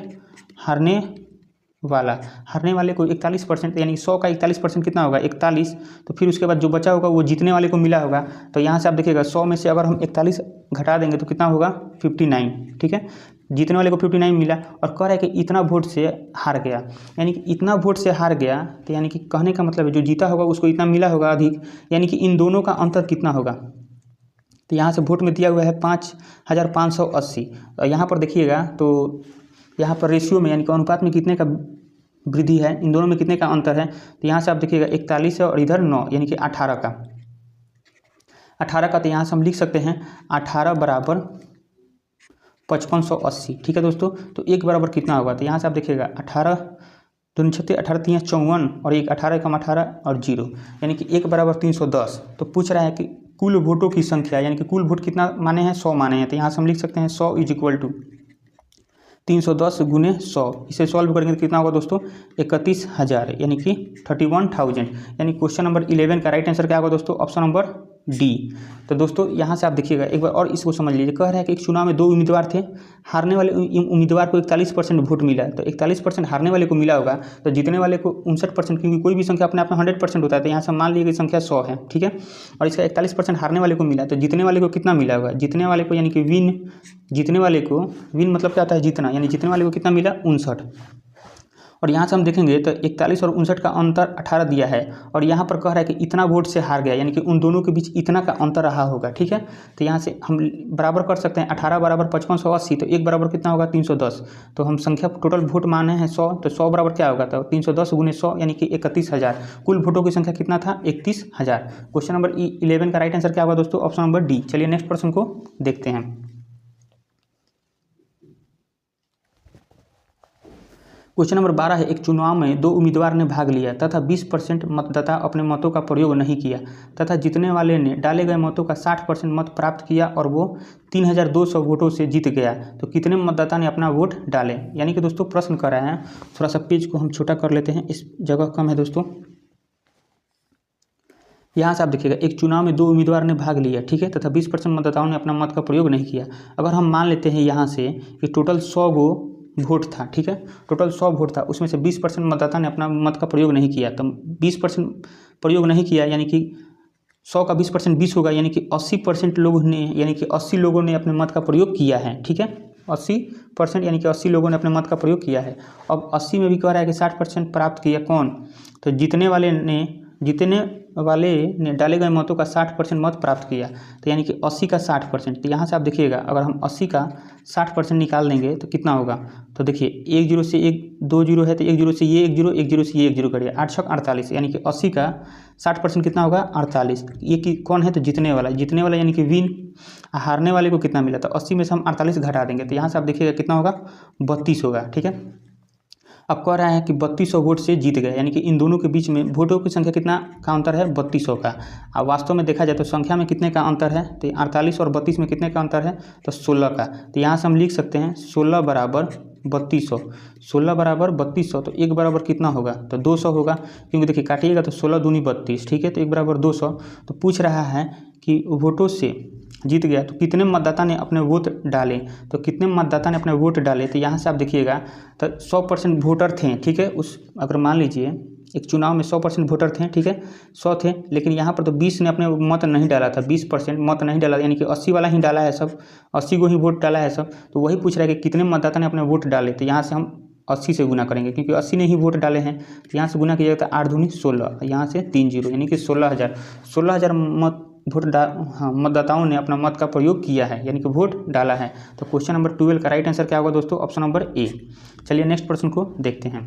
हारने वाले को 41%, यानी 100 का 41% कितना होगा, 41। तो फिर उसके बाद जो बचा होगा वो जीतने वाले को मिला होगा। तो यहाँ से आप देखिएगा 100 में से अगर हम 41 घटा देंगे तो कितना होगा, 59, ठीक है, जीतने वाले को 59 मिला। और कह रहा है कि इतना वोट से हार गया, यानी कि इतना वोट से हार गया, तो यानी कि कहने का मतलब है जो जीता होगा उसको इतना मिला होगा अधिक, यानी कि इन दोनों का अंतर कितना होगा। तो यहाँ से वोट में दिया हुआ है 5580, और यहाँ पर देखिएगा तो यहाँ पर रेशियो में यानी कि अनुपात में कितने का वृद्धि है, इन दोनों में कितने का अंतर है। तो यहाँ से आप देखिएगा 41 है और इधर 9, यानी कि 18 का। तो यहाँ से हम लिख सकते हैं 18 बराबर 5580, ठीक है दोस्तों। तो एक बराबर कितना होगा, तो यहाँ से आप देखिएगा 18 2 36 18 3 54 और एक 18 कम 18 और 0, यानी कि एक बराबर 310। तो पूछ रहा है कि कुल वोटों की संख्या, यानी कि कुल वोट कितना माने हैं, 100 माने हैं। तो यहाँ से हम लिख सकते हैं 100 = 310 गुने 100। इसे सॉल्व करेंगे तो कितना होगा दोस्तों, 31,000, यानी कि 31,000। यानी क्वेश्चन नंबर 11 का राइट आंसर क्या होगा दोस्तों, ऑप्शन नंबर डी। तो दोस्तों यहाँ से आप देखिएगा एक बार और इसको समझ लीजिए। कह रहा है कि एक चुनाव में 2 उम्मीदवार थे, हारने वाले उम्मीदवार को 41% वोट मिला, तो 41% हारने वाले को मिला होगा, तो जीतने वाले को 59%, क्योंकि कोई भी संख्या अपने आप में 100% होता है। तो यहाँ से मान लीजिए कि संख्या 100 है, ठीक है, और इसका 41% हारने वाले को मिला, तो जीतने वाले को कितना मिला होगा, जीतने वाले को यानी कि जीतने वाले को विन मतलब क्या होता है, जीतना, यानी जीतने वाले को कितना मिला, 59। और यहाँ से हम देखेंगे तो 41 और 59 का अंतर 18 दिया है, और यहाँ पर कह रहा है कि इतना वोट से हार गया, यानी कि उन दोनों के बीच इतना का अंतर रहा होगा, ठीक है। तो यहाँ से हम बराबर कर सकते हैं, 18 बराबर 5580, तो एक बराबर कितना होगा, 310। तो हम संख्या टोटल वोट माने हैं 100, तो 100 बराबर क्या होगा, तो 310 गुने 100, यानी कि 31,000। कुल वोटों की संख्या कितना था, 31,000। क्वेश्चन नंबर 11 का राइट आंसर क्या होगा दोस्तों, ऑप्शन नंबर डी। चलिए नेक्स्ट प्रश्न को देखते हैं। क्वेश्चन नंबर 12 है, एक चुनाव में 2 उम्मीदवार ने भाग लिया तथा 20% मतदाता अपने मतों का प्रयोग नहीं किया, तथा जीतने वाले ने डाले गए मतों का 60% मत प्राप्त किया और वो 3200 वोटों से जीत गया, तो कितने मतदाता ने अपना वोट डाले। यानी कि दोस्तों प्रश्न कर रहे हैं, थोड़ा सा पेज को हम छोटा कर लेते हैं, इस जगह कम है दोस्तों। यहाँ से आप देखिएगा एक चुनाव में 2 उम्मीदवार ने भाग लिया, ठीक है, तथा 20% मतदाताओं ने अपना मत का प्रयोग नहीं किया। अगर हम मान लेते हैं यहाँ से कि टोटल 100 वोट था, ठीक है, टोटल 100 वोट था, उसमें से 20% मतदाता ने अपना मत का प्रयोग नहीं किया, तो 20% प्रयोग नहीं किया, यानी कि 100 का 20% 20 होगा, यानी कि 80% लोगों ने, यानी कि 80 लोगों ने अपने मत का प्रयोग किया है, ठीक है, 80%, यानी कि 80 लोगों ने अपने मत का प्रयोग किया है। अब 80 में भी कह रहा है कि 60% प्राप्त किया कौन, तो जीतने वाले ने डाले गए मतों का 60% मत प्राप्त किया, तो यानी कि 80 का 60%। तो यहाँ से आप देखिएगा अगर हम 80 का 60% निकाल देंगे तो कितना होगा, तो देखिए 1 0 से 2 0 है, तो 1 0 से ये 1 0, 1 0 से ये 1 0 करिए, 8 6 48, यानी कि 80 का 60% कितना होगा, 48। ये कि कौन है, तो जीतने वाला यानी कि विन। हारने वाले को कितना मिला, तो 80 में से हम 48 घटा देंगे, तो यहाँ से आप देखिएगा कितना होगा, 32 होगा, ठीक है। अब कह रहा है कि 3200 वोट से जीत गए, यानी कि इन दोनों के बीच में वोटों की संख्या कितना का अंतर है, 3200 का। अब वास्तव में देखा जाए तो संख्या में कितने का अंतर है, तो 48 और 32 में कितने का अंतर है, तो 16 का। तो यहाँ से हम लिख सकते हैं 16 बराबर 3200, 16 बराबर 3200, तो एक बराबर कितना होगा, तो 200 होगा, क्योंकि देखिए काटिएगा तो 16 दूनी 32, ठीक है, तो एक बराबर 200। तो पूछ रहा है कि वोटों से जीत गया तो कितने मतदाता ने अपने वोट डाले, तो कितने मतदाता ने अपने वोट डाले, तो यहाँ से आप देखिएगा तो 100% वोटर थे, ठीक है, उस अगर मान लीजिए एक चुनाव में 100% वोटर थे, ठीक है, 100 थे, लेकिन यहाँ पर तो 20 ने अपने मत नहीं डाला था, 20% मत नहीं डाला, यानी कि 80 वाला ही डाला है सब, 80 को ही वोट डाला है सब। तो वही पूछ रहा है कि कितने मतदाता ने अपने वोट डाले, तो यहाँ से हम 80 से गुना करेंगे, क्योंकि 80 ने ही वोट डाले हैं, तो यहाँ से गुना कीजिएगा तो 8 दूनी 16, यहाँ से 3 0, यानी कि 16,000 मतदाताओं ने अपना मत का प्रयोग किया है, यानी कि वोट डाला है। तो क्वेश्चन नंबर 12 का राइट आंसर क्या होगा दोस्तों, ऑप्शन नंबर ए। चलिए नेक्स्ट प्रश्न को देखते हैं।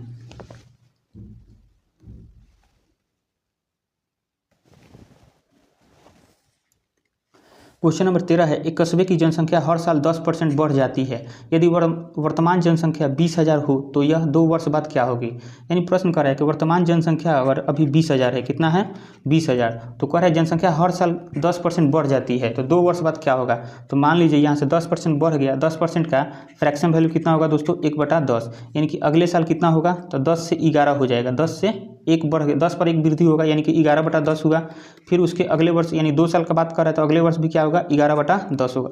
क्वेश्चन नंबर 13 है, एक कस्बे की जनसंख्या हर साल 10% बढ़ जाती है। यदि वर्तमान जनसंख्या 20,000 हो तो यह 2 वर्ष बाद क्या होगी। यानी प्रश्न कर रहा है कि वर्तमान जनसंख्या अगर अभी 20,000 है, कितना है 20,000, तो कह रहा है जनसंख्या हर साल 10% बढ़ जाती है तो 2 वर्ष बाद क्या होगा। तो मान लीजिए यहाँ से 10% बढ़ गया, 10% का फ्रैक्शन वैल्यू कितना होगा दोस्तों 1/10, यानी कि अगले साल कितना होगा तो 10 से 11 हो जाएगा, 10 से 1 बढ़ गया, 10 पर 1 वृद्धि होगा यानी कि 11/10 हुआ। फिर उसके अगले वर्ष यानी 2 साल का बात कर रहा है तो अगले वर्ष भी क्या होगा 11/10 होगा।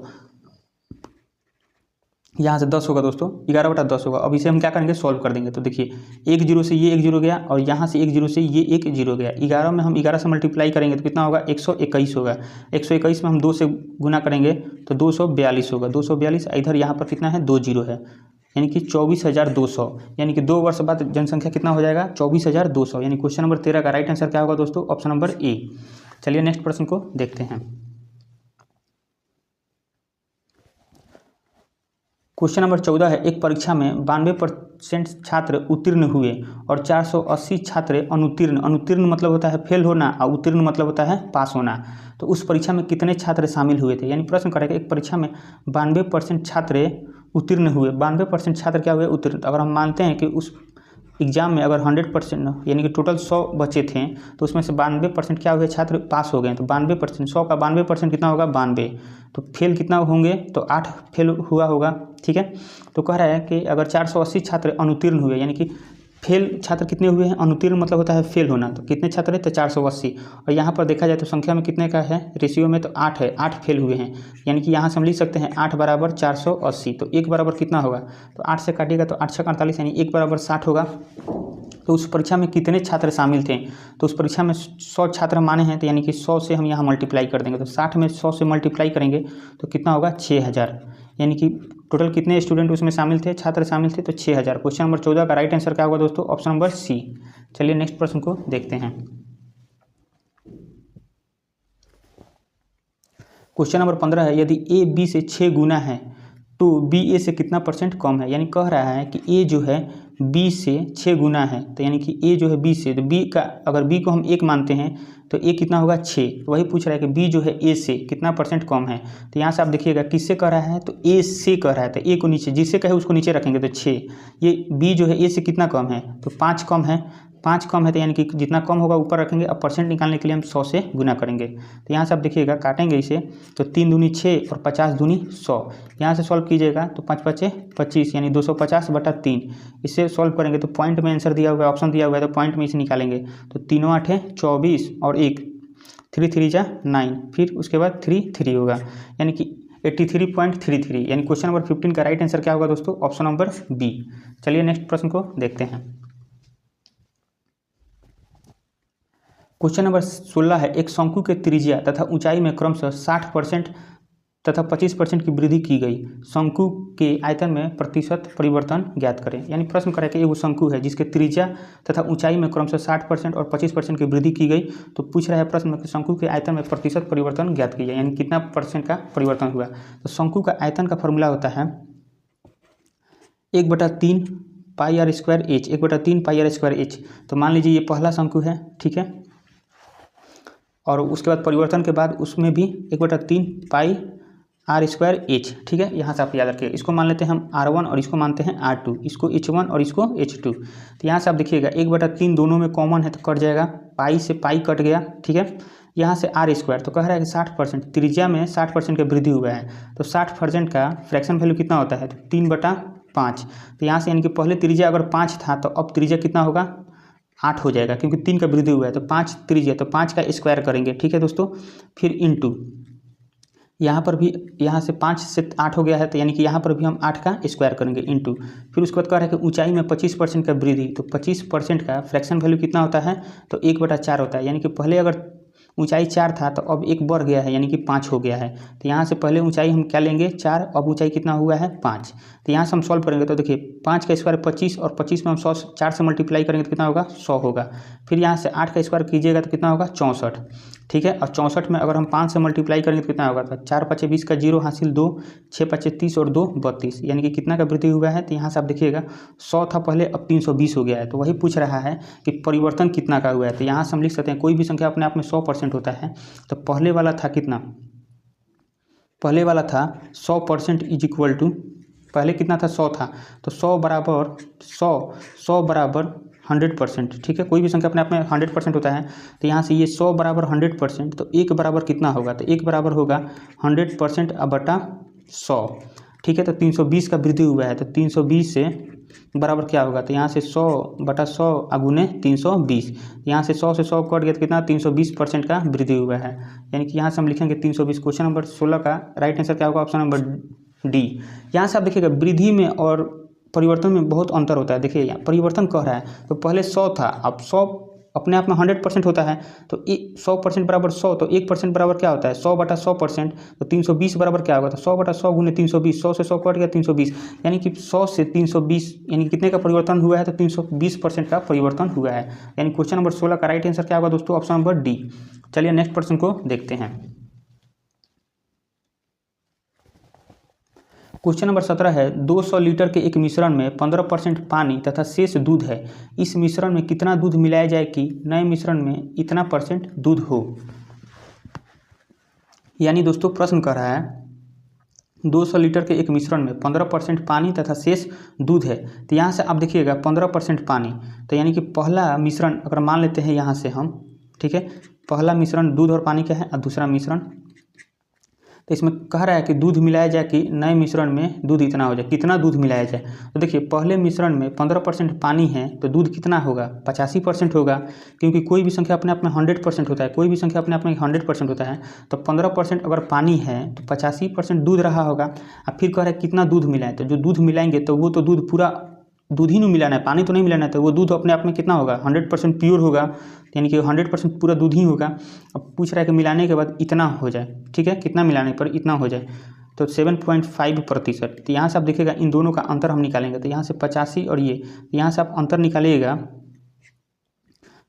यहाँ से 10 होगा दोस्तों, 11/10 होगा। अब इसे हम क्या करेंगे सॉल्व कर देंगे। तो देखिए 1 0 से ये 1 0 गया और यहाँ से 1 0 से ये 1 0 गया। 11 में हम 11 से मल्टीप्लाई करेंगे तो कितना होगा 121 होगा। 121 में हम 2 से गुना करेंगे तो 242 होगा। 242 इधर यहाँ पर कितना है 2 0 है, यानी कि 24,200, यानी कि 2 वर्ष बाद जनसंख्या कितना हो जाएगा 24,200। यानी क्वेश्चन नंबर 13 का राइट आंसर क्या होगा दोस्तों ऑप्शन नंबर ए। चलिए नेक्स्ट प्रश्न को देखते हैं। क्वेश्चन नंबर 14 है, एक परीक्षा में 92% छात्र उत्तीर्ण हुए और 480 छात्र अनुत्तीर्ण। अनुत्तीर्ण मतलब होता है फेल होना और उत्तीर्ण मतलब होता है पास होना। तो उस परीक्षा में कितने छात्र शामिल हुए थे। यानी प्रश्न करेगा एक परीक्षा में 92% छात्र उत्तीर्ण हुए, 92% छात्र क्या हुए उत्तीर्ण। अगर हम मानते हैं कि उस एग्जाम में अगर 100% यानी कि टोटल 100 बचे थे तो उसमें से 92% क्या हुए छात्र पास हो गए। तो 92%, 100 का 92% कितना होगा 92। तो फेल कितना होंगे तो 8 फेल हुआ होगा, ठीक है। तो कह रहा है कि अगर 480 छात्र अनुत्तीर्ण हुए, यानी कि फेल छात्र कितने हुए हैं, अनुत्तीर्ण मतलब होता है फेल होना, तो कितने छात्र है तो 480। और यहाँ पर देखा जाए तो संख्या में कितने का है रेशियो में तो 8 है, 8 फेल हुए हैं। यानी कि यहाँ से हम लिख सकते हैं 8 बराबर 480। तो 1 बराबर कितना होगा तो 8 से काटिएगा तो 8 6 48, यानी 1 बराबर 60 होगा। तो उस परीक्षा में कितने छात्र शामिल थे, तो उस परीक्षा में 100 छात्र माने हैं, तो यानी कि 100 से हम यहाँ मल्टीप्लाई कर देंगे। तो 60 में 100 से मल्टीप्लाई करेंगे तो कितना होगा 6000, यानी कि टोटल कितने स्टूडेंट उसमें शामिल थे, छात्र शामिल थे तो 6000। क्वेश्चन नंबर 14 का राइट आंसर क्या होगा दोस्तों ऑप्शन नंबर सी। चलिए नेक्स्ट प्रश्न को देखते हैं। क्वेश्चन नंबर 15 है, यदि ए बी से 6 गुना है तो बी ए से कितना % कम है। यानी कह रहा है कि ए जो है बी से 6 गुना है, तो यानी कि ए जो है बी से, तो बी का अगर बी को हम 1 मानते हैं तो ए कितना होगा 6। तो वही पूछ रहा है कि बी जो है ए से कितना % कम है। तो यहाँ से आप देखिएगा किससे कह रहा है तो ए से कह रहा है, तो ए को नीचे, जिससे कहे उसको नीचे रखेंगे तो 6। ये बी जो है ए से कितना कम है तो 5 कम है, 5 कम है, तो यानी कि जितना कम होगा ऊपर रखेंगे। अब % निकालने के लिए हम 100 से गुना करेंगे। तो यहाँ से आप देखिएगा काटेंगे इसे तो 3 दूनी 6 और 50 दूनी 100। यहाँ से सॉल्व कीजिएगा तो 5 5 25, यानी 250/3। इससे सॉल्व करेंगे तो पॉइंट में आंसर दिया हुआ है, ऑप्शन दिया हुआ है तो पॉइंट में इसे निकालेंगे। तो 3 8 24 और 1 3 3 जा 9, फिर उसके बाद 3 3 होगा, यानी कि 83.33। यानी क्वेश्चन नंबर 15 का राइट आंसर क्या होगा दोस्तों ऑप्शन नंबर बी। चलिए नेक्स्ट प्रश्न को देखते हैं। क्वेश्चन नंबर 16 है, एक शंकु के त्रिज्या तथा ऊंचाई में क्रमशः 60% तथा 25% की वृद्धि की गई। शंकु के आयतन में प्रतिशत परिवर्तन ज्ञात करें। यानी प्रश्न करें कि एगो शंकु है जिसके त्रिज्या तथा ऊंचाई में क्रमशः 60% और 25% की वृद्धि की गई। तो पूछ रहा है प्रश्न में कि शंकु के आयतन में प्रतिशत परिवर्तन ज्ञात कीजिए, यानी कितना % का परिवर्तन हुआ। तो शंकु का आयतन का फॉर्मूला होता है 1/3 πr² h, 1/3 πr² h। तो मान लीजिए ये पहला शंकु है, ठीक है, और उसके बाद परिवर्तन के बाद उसमें भी 1/3 πr² h, ठीक है। यहाँ से आप याद रखिए, इसको मान लेते हैं हम r1 और इसको मानते हैं r2, इसको h1 और इसको h2। तो यहाँ से आप देखिएगा 1/3 दोनों में कॉमन है तो कट जाएगा, पाई से पाई कट गया, ठीक है। यहाँ से r², तो कह रहा है कि 60% त्रिज्या में 60% का वृद्धि हुआ है। तो 60% का फ्रैक्शन वैल्यू कितना होता है तो 3/5। तो यहाँ से यानी कि पहले त्रिज्या अगर 5 था तो अब त्रिज्या कितना होगा 8 हो जाएगा, क्योंकि 3 का वृद्धि हुआ है। तो 5 त्रिज्या, तो 5 का स्क्वायर करेंगे, ठीक है दोस्तों। फिर इंटू यहाँ पर भी, यहाँ से 5 से 8 हो गया है तो यानी कि यहाँ पर भी हम 8 का स्क्वायर करेंगे इंटू। फिर उसके बाद कह रहा है कि ऊंचाई में 25% का वृद्धि, तो 25% का फ्रैक्शन वैल्यू कितना होता है तो 1/4 होता है। यानी कि पहले अगर ऊंचाई 4 था तो अब 1 बढ़ गया है, यानी कि 5 हो गया है। तो यहाँ से पहले ऊंचाई हम क्या लेंगे 4, अब ऊंचाई कितना हुआ है 5। तो यहाँ से हम सॉल्व करेंगे तो देखिए 5 का स्क्वायर 25 और 25 में हम 100 4 से मल्टीप्लाई करेंगे तो कितना होगा 100 होगा। फिर यहाँ से 8 का स्क्वायर कीजिएगा तो कितना होगा 64, ठीक है। और 64 में अगर हम 5 से मल्टीप्लाई करेंगे तो कितना होगा, तो 4 5 20 का 0 हासिल 2, 6 5 30 और 2 32, यानी कि कितना का वृद्धि हुआ है। तो यहाँ से आप देखिएगा 100 था पहले, अब 320 हो गया है। तो वही पूछ रहा है कि परिवर्तन कितना का हुआ है। तो यहाँ से हम लिख सकते हैं कोई भी संख्या अपने आप में 100% होता है। तो पहले वाला था कितना पहले वाला था 100% इज इक्वल टू, पहले कितना था 100 था, तो 100 बराबर 100 बराबर 100%, ठीक है। कोई भी संख्या अपने आप में 100% होता है, तो यहाँ से ये 100 बराबर 100%, तो 1 बराबर कितना होगा, तो 1 बराबर होगा 100% अब बटा 100, ठीक है। तो 320 का वृद्धि हुआ है, तो 320 से बराबर क्या होगा, तो यहाँ से 100 बटा 100 अगुने 320, यहाँ से 100 से 100 कट गया तो कितना 320% का वृद्धि हुआ है, यानी कि यहाँ से हम लिखेंगे 320। क्वेश्चन नंबर 16 का राइट आंसर क्या होगा, ऑप्शन नंबर डी। यहाँ से आप देखिएगा वृद्धि में और परिवर्तन में बहुत अंतर होता है। देखिए यहाँ परिवर्तन कह रहा है, तो पहले 100 था, अब 100 अपने आप में 100% होता है, तो 100% बराबर 100, तो 1% बराबर क्या होता है 100 बटा 100%, तो 320 बराबर क्या होगा, तो 100 बटा 100 गुने 320, 100 से 100 कट गया 320, यानी कि 100 से 320 यानी कितने का परिवर्तन हुआ है, तो 320% का परिवर्तन हुआ है। यानी क्वेश्चन नंबर 16 का राइट आंसर क्या होगा दोस्तों, ऑप्शन नंबर डी। चलिए नेक्स्ट प्रश्न को देखते हैं। क्वेश्चन नंबर 17 है, 200 लीटर के एक मिश्रण में 15% पानी तथा शेष दूध है, इस मिश्रण में कितना दूध मिलाया जाए कि नए मिश्रण में इतना % दूध हो। यानी दोस्तों प्रश्न कर रहा है 200 लीटर के एक मिश्रण में 15% पानी तथा शेष दूध है, तो यहाँ से आप देखिएगा 15% पानी, तो यानी कि पहला मिश्रण अगर मान लेते हैं यहाँ से हम, ठीक है, पहला मिश्रण दूध और पानी का है और दूसरा मिश्रण, तो इसमें कह रहा है कि दूध मिलाया जाए कि नए मिश्रण में दूध इतना हो जाए, कितना दूध मिलाया जाए। तो देखिए पहले मिश्रण में 15% पानी है, तो दूध कितना होगा 85% होगा, क्योंकि कोई भी संख्या अपने आप में 100% होता है, कोई भी संख्या अपने आप में 100% होता है, तो 15% अगर पानी है तो 85% दूध रहा होगा। अब फिर कह रहा है कितना दूध मिलाए, तो जो दूध मिलाएंगे तो वो तो दूध पूरा दूध ही नहीं मिलाना है, पानी तो नहीं मिलाना है, तो वो दूध अपने आप में कितना होगा 100% प्योर होगा, यानी कि 100% पूरा दूध ही होगा। अब पूछ रहा है कि मिलाने के बाद इतना हो जाए, ठीक है, कितना मिलाने पर इतना हो जाए, तो 7.5%। तो यहाँ से आप देखिएगा इन दोनों का अंतर हम निकालेंगे, तो यहाँ से 85 और ये, यहाँ से आप अंतर निकालिएगा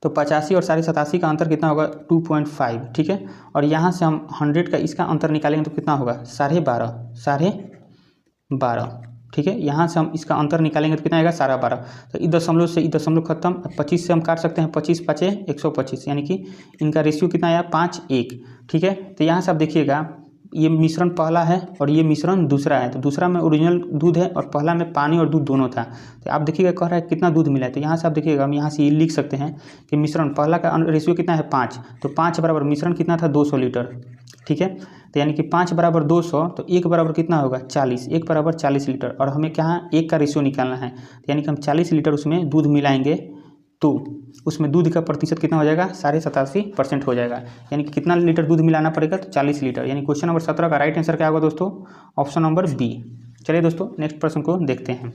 तो 85 और 87.5 का अंतर कितना होगा 2.5, ठीक है। और यहाँ से हम 100 का इसका अंतर निकालेंगे तो कितना होगा 12.5, ठीक है। यहाँ से हम इसका अंतर निकालेंगे तो कितना आएगा 12.5, तो इस दशमलव से इस दशमलव खत्म, 25 से हम काट सकते हैं, 25 5 125, यानी कि इनका रेशियो कितना आया 5:1, ठीक है। तो यहाँ से आप देखिएगा ये मिश्रण पहला है और ये मिश्रण दूसरा है, तो दूसरा में ओरिजिनल दूध है और पहला में पानी और दूध दोनों था। तो आप देखिएगा कह रहा है कितना दूध मिला है, तो यहाँ से आप देखिएगा हम यहाँ से ये लिख सकते हैं कि मिश्रण पहला का रेशियो कितना है 5, तो 5 बराबर मिश्रण कितना था 200 लीटर, ठीक है। तो यानी कि 5 बराबर 200, तो 1 बराबर कितना होगा 40, 1 बराबर 40 लीटर, और हमें क्या 1 का रेशियो निकालना है, तो यानी कि हम 40 लीटर उसमें दूध मिलाएंगे तो उसमें दूध का प्रतिशत कितना हो जाएगा 87.5% हो जाएगा, यानी कि कितना लीटर दूध मिलाना पड़ेगा तो 40 लीटर। यानी क्वेश्चन नंबर 17 का राइट आंसर क्या होगा दोस्तों, ऑप्शन नंबर बी। चलिए दोस्तों नेक्स्ट प्रश्न को देखते हैं।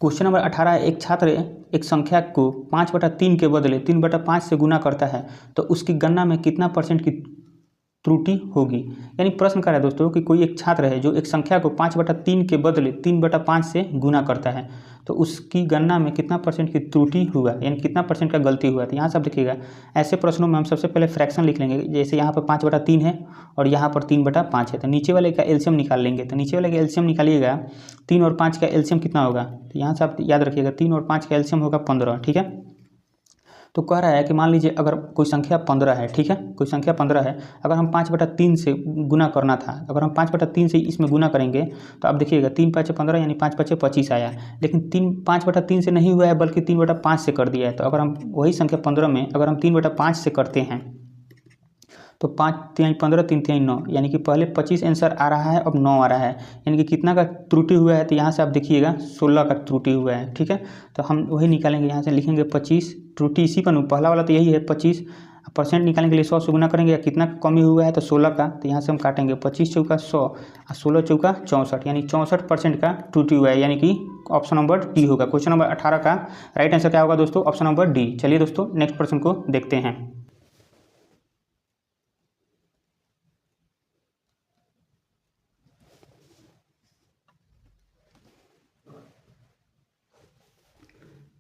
क्वेश्चन नंबर 18 है, एक छात्र एक संख्या को 5/3 के बदले 3/5 से गुना करता है, तो उसकी गणना में कितना % की त्रुटि होगी। यानी प्रश्न कर रहा है दोस्तों कि कोई एक छात्र है जो एक संख्या को 5/3 के बदले 3/5 से गुना करता है, तो उसकी गणना में कितना % की त्रुटि हुआ, यानी कितना % का गलती हुआ। तो यहाँ से आप देखिएगा ऐसे प्रश्नों में हम सबसे पहले फ्रैक्शन लिख लेंगे, जैसे यहाँ पर 5/3 है और यहाँ पर 3/5 है, तो नीचे वाले का एलसीएम निकाल लेंगे। तो नीचे वाले का एलसीएम निकालिएगा, 3 और 5 का एलसीएम कितना होगा, तो यहाँ से आप याद रखिएगा 3 और 5 का एलसीएम होगा 15, ठीक है। तो कह रहा है कि मान लीजिए अगर कोई संख्या 15 है, ठीक है, कोई संख्या 15 है, अगर हम 5/3 से गुना करना था, अगर हम 5/3 से इसमें गुना करेंगे तो आप देखिएगा 3 5 15 यानी 5 5 25 आया, लेकिन 5/3 से नहीं हुआ है बल्कि 3/5 से कर दिया है। तो अगर हम वही संख्या 15 में अगर हम 3/5 से करते हैं तो 5 3 15 3 3 9, यानी कि पहले 25 आंसर आ रहा है, अब 9 आ रहा है, यानी कि कितना का त्रुटि हुआ है, तो यहाँ से आप देखिएगा 16 का त्रुटि हुआ है, ठीक है। तो हम वही निकालेंगे, यहाँ से लिखेंगे 25, त्रुटि इसी पर पहला वाला तो यही है 25, % निकालने के लिए 100 से गुना करेंगे, या कितना कमी हुआ है तो 16 का, तो यहाँ से हम काटेंगे 25 चौका 100 और 16 चौका 64, यानी 64% का त्रुटि हुआ है, यानी कि ऑप्शन नंबर डी होगा। क्वेश्चन नंबर 18 का राइट आंसर क्या होगा दोस्तों, ऑप्शन नंबर डी। चलिए दोस्तों नेक्स्ट प्रश्न को देखते हैं।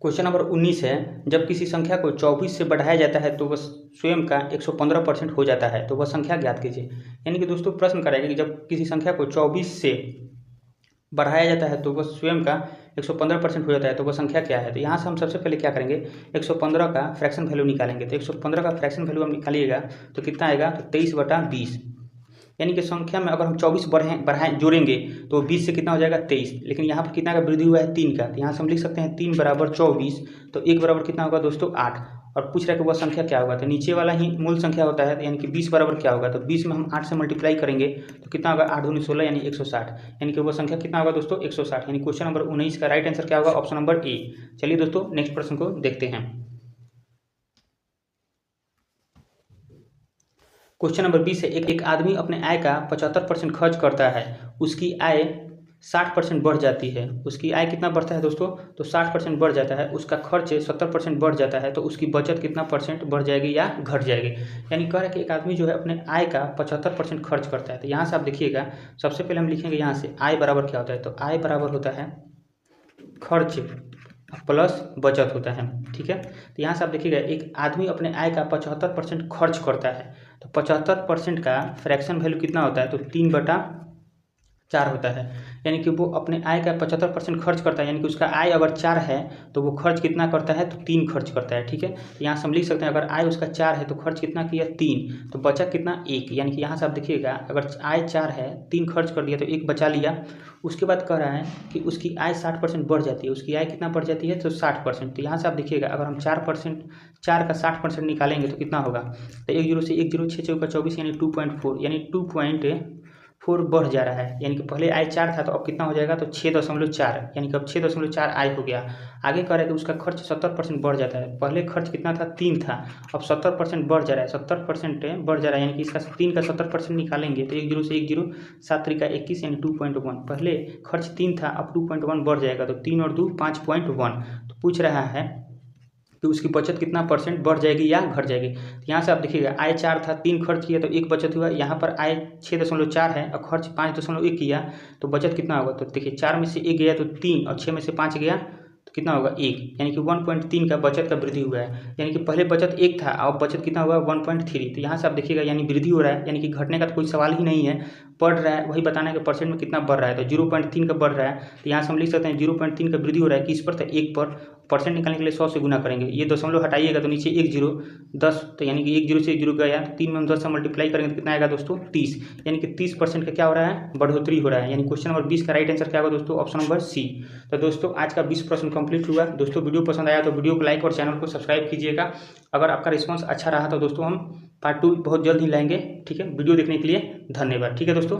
क्वेश्चन नंबर 19 है, जब किसी संख्या को 24 से बढ़ाया जाता है तो वह स्वयं का 115% हो जाता है, तो वह संख्या ज्ञात कीजिए। यानी कि दोस्तों प्रश्न करेगा कि जब किसी संख्या को 24 से बढ़ाया जाता है तो वह स्वयं का 115% हो जाता है तो वो संख्या क्या है। तो यहाँ से हम सबसे पहले क्या करेंगे, 115 का फ्रैक्शन वैल्यू निकालेंगे। तो 115 का फ्रैक्शन वैल्यू हम निकालिएगा तो कितना आएगा, तो 23/20, यानी कि संख्या में अगर हम 24 बढ़ाएँ जोड़ेंगे तो 20 से कितना हो जाएगा 23, लेकिन यहाँ पर कितना का वृद्धि हुआ है 3 का। तो यहाँ से हम लिख सकते हैं 3 बराबर 24, तो 1 बराबर कितना होगा दोस्तों 8, और पूछ रहा है कि वह संख्या क्या होगा। तो नीचे वाला ही मूल संख्या होता है, यानी कि 20 बराबर क्या होगा, तो 20 में हम 8 से मल्टीप्लाई करेंगे तो कितना होगा 8 दूनी 16 यानी 160, यानी कि वह संख्या कितना होगा दोस्तों 160, यानी क्वेश्चन नंबर 19 का राइट आंसर क्या होगा, ऑप्शन नंबर ए। चलिए दोस्तों नेक्स्ट प्रश्न को देखते हैं। क्वेश्चन नंबर 20 है, एक आदमी अपने आय का 75% खर्च करता है, उसकी आय 60% बढ़ जाती है। उसकी आय कितना बढ़ता है दोस्तों, तो 60% बढ़ जाता है। उसका खर्च 70% बढ़ जाता है, तो उसकी बचत कितना परसेंट बढ़ जाएगी या घट जाएगी। यानी कह रहा है कि एक आदमी जो है अपने आय का 75% खर्च करता है। तो यहाँ से आप देखिएगा, सबसे पहले हम लिखेंगे यहाँ से आय बराबर क्या होता है, तो आय बराबर होता है खर्च प्लस बचत होता है, ठीक है। तो यहाँ से आप देखिएगा, एक आदमी अपने आय का 75% खर्च करता है, तो 75% का फ्रैक्शन वैल्यू कितना होता है, तो 3/4 होता है। यानी कि वो अपने आय का 75% खर्च करता है, यानी कि उसका आय अगर 4 है तो वो खर्च कितना करता है, तो 3 खर्च करता है, ठीक है। तो यहाँ से हम लिख सकते हैं, अगर आय उसका 4 है तो खर्च कितना किया 3, तो बचा कितना 1, यानी कि यहाँ से आप देखिएगा, अगर आय 4 है 3 खर्च कर दिया तो 1 बचा लिया। उसके बाद कह रहा है कि उसकी आय 60% बढ़ जाती है। उसकी आय कितना बढ़ जाती है, तो 60%। तो यहाँ से आप देखिएगा, अगर हम 4 का 60% निकालेंगे तो कितना होगा, तो 1 0 से 1 0, 6 चौका 24 यानी 2.4, यानी 2.4 बढ़ जा रहा है। यानी कि पहले आय 4 था तो अब कितना हो जाएगा, तो 6.4, यानी कि अब 6.4 आय हो गया। आगे कह रहा है कि उसका खर्च 70% बढ़ जाता है। पहले खर्च कितना था 3 था, अब 70% बढ़ जा रहा है, 70% बढ़ जा रहा है, यानी कि इसका 3 का 70% निकालेंगे तो 1 0 से 1 0, 7 3 का 21 यानी 2.1। पहले खर्च 3 था, अब 2.1 बढ़ जाएगा, तो 3 और 2 5.1। तो पूछ रहा है कि उसकी बचत कितना परसेंट बढ़ जाएगी या घट जाएगी। तो यहाँ से आप देखिएगा, आय 4 था 3 खर्च किया तो 1 बचत हुआ। यहाँ पर आय 6.4 है और खर्च 5.1 किया, तो बचत कितना होगा, तो देखिए 4 में से 1 गया तो 3 और 6 में से 5 गया तो कितना होगा 1, यानी कि 1.3 का बचत का वृद्धि हुआ है। यानी कि पहले बचत 1 था, अब बचत कितना हुआ 1.3। तो यहाँ से आप देखिएगा, यानी वृद्धि हो रहा है, यानी कि घटने का तो कोई सवाल ही नहीं है, बढ़ रहा है, वही बताना है कि परसेंट में कितना बढ़ रहा है। तो 0.3 का बढ़ रहा है, तो यहाँ से हम लिख सकते हैं 0.3 का वृद्धि हो रहा है, किस पर, तो 1 पर। परसेंट निकालने के लिए 100 से गुना करेंगे, ये दशमलव हटाइएगा तो नीचे 1 0 10, तो यानी कि 1 0 से 1 0 गया, तो 3 में हम 10 से मल्टीप्लाई करेंगे तो कितना आएगा दोस्तों 30, यानी कि 30% का क्या हो रहा है, बढ़ोतरी हो रहा है। यानी क्वेश्चन नंबर 20 का राइट आंसर क्या होगा दोस्तों, ऑप्शन नंबर सी। तो दोस्तों आज का 20 प्रश्न कंप्लीट हुआ। दोस्तों वीडियो पसंद आया तो वीडियो को लाइक और चैनल को सब्सक्राइब कीजिएगा। अगर आपका रिस्पॉन्स अच्छा रहा तो दोस्तों हम पार्ट 2 बहुत जल्द ही लाएंगे, ठीक है। वीडियो देखने के लिए धन्यवाद, ठीक है दोस्तों।